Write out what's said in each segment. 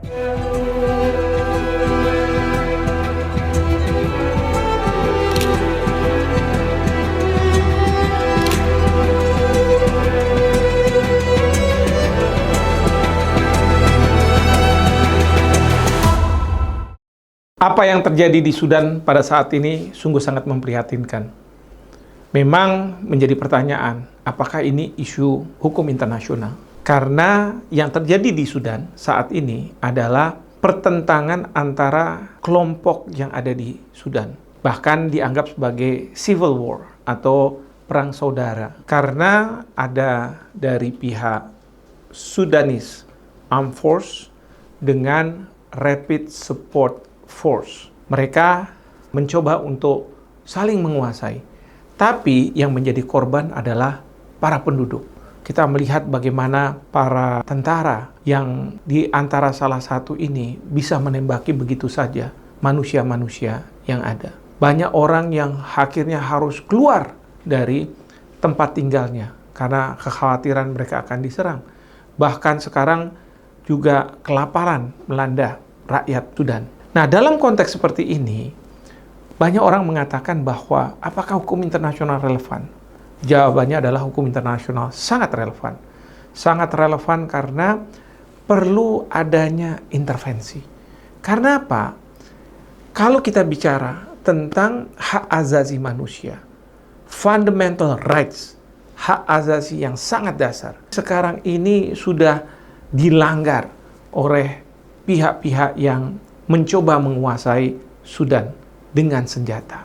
Apa yang terjadi di Sudan pada saat ini sungguh sangat memprihatinkan. Memang menjadi pertanyaan, apakah ini isu hukum internasional? Karena yang terjadi di Sudan saat ini adalah pertentangan antara kelompok yang ada di Sudan. Bahkan dianggap sebagai civil war atau perang saudara. Karena ada dari pihak Sudanese Armed Force dengan Rapid Support Force. Mereka mencoba untuk saling menguasai. Tapi yang menjadi korban adalah para penduduk. Kita melihat bagaimana para tentara yang di antara salah satu ini bisa menembaki begitu saja manusia-manusia yang ada. Banyak orang yang akhirnya harus keluar dari tempat tinggalnya karena kekhawatiran mereka akan diserang. Bahkan sekarang juga kelaparan melanda rakyat Sudan. Nah, dalam konteks seperti ini, banyak orang mengatakan bahwa apakah hukum internasional relevan? Jawabannya adalah hukum internasional sangat relevan. Sangat relevan karena perlu adanya intervensi. Karena apa? Kalau kita bicara tentang hak asasi manusia, fundamental rights, hak asasi yang sangat dasar, sekarang ini sudah dilanggar oleh pihak-pihak yang mencoba menguasai Sudan dengan senjata.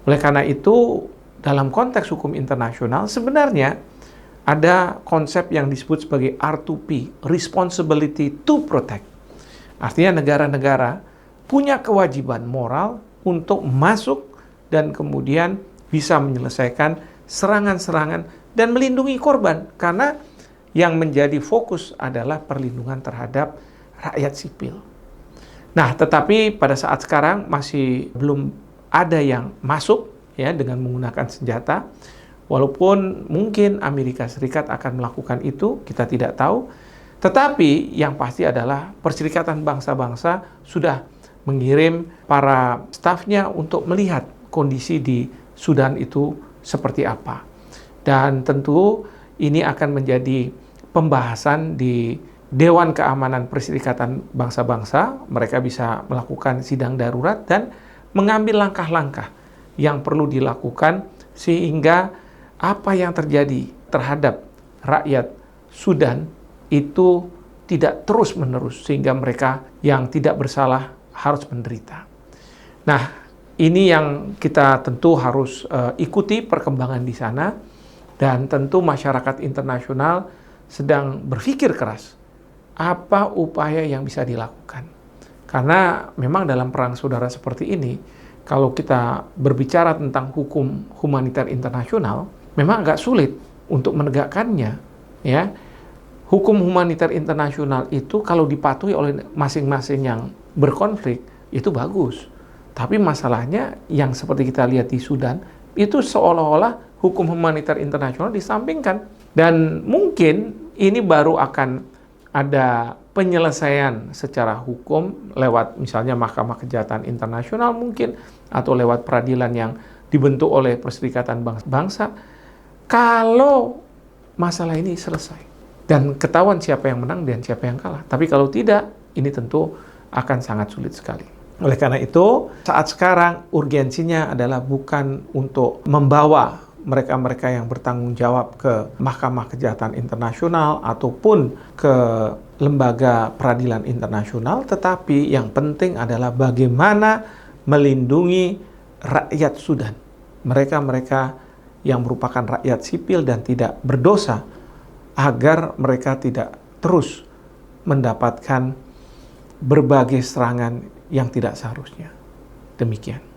Oleh karena itu, dalam konteks hukum internasional, sebenarnya ada konsep yang disebut sebagai R2P, Responsibility to Protect. Artinya negara-negara punya kewajiban moral untuk masuk dan kemudian bisa menyelesaikan serangan-serangan dan melindungi korban. Karena yang menjadi fokus adalah perlindungan terhadap rakyat sipil. Nah, tetapi pada saat sekarang masih belum ada yang masuk ya dengan menggunakan senjata. Walaupun mungkin Amerika Serikat akan melakukan itu, kita tidak tahu. Tetapi yang pasti adalah Perserikatan Bangsa-Bangsa sudah mengirim para stafnya untuk melihat kondisi di Sudan itu seperti apa. Dan tentu ini akan menjadi pembahasan di Dewan Keamanan Perserikatan Bangsa-Bangsa. Mereka bisa melakukan sidang darurat dan mengambil langkah-langkah yang perlu dilakukan sehingga apa yang terjadi terhadap rakyat Sudan itu tidak terus-menerus sehingga mereka yang tidak bersalah harus menderita. Nah, ini yang kita tentu harus ikuti perkembangan di sana, dan tentu masyarakat internasional sedang berpikir keras apa upaya yang bisa dilakukan. Karena memang dalam perang saudara seperti ini, kalau kita berbicara tentang hukum humaniter internasional, memang agak sulit untuk menegakkannya. Ya, hukum humaniter internasional itu kalau dipatuhi oleh masing-masing yang berkonflik, itu bagus. Tapi masalahnya yang seperti kita lihat di Sudan, itu seolah-olah hukum humaniter internasional disampingkan. Dan mungkin ini baru akan ada penyelesaian secara hukum lewat misalnya Mahkamah Kejahatan Internasional mungkin, atau lewat peradilan yang dibentuk oleh Perserikatan Bangsa, kalau masalah ini selesai dan ketahuan siapa yang menang dan siapa yang kalah. Tapi kalau tidak, ini tentu akan sangat sulit sekali. Oleh karena itu, saat sekarang urgensinya adalah bukan untuk membawa mereka-mereka yang bertanggung jawab ke Mahkamah Kejahatan Internasional ataupun ke lembaga peradilan internasional, tetapi yang penting adalah bagaimana melindungi rakyat Sudan. Mereka-mereka yang merupakan rakyat sipil dan tidak berdosa, agar mereka tidak terus mendapatkan berbagai serangan yang tidak seharusnya. Demikian.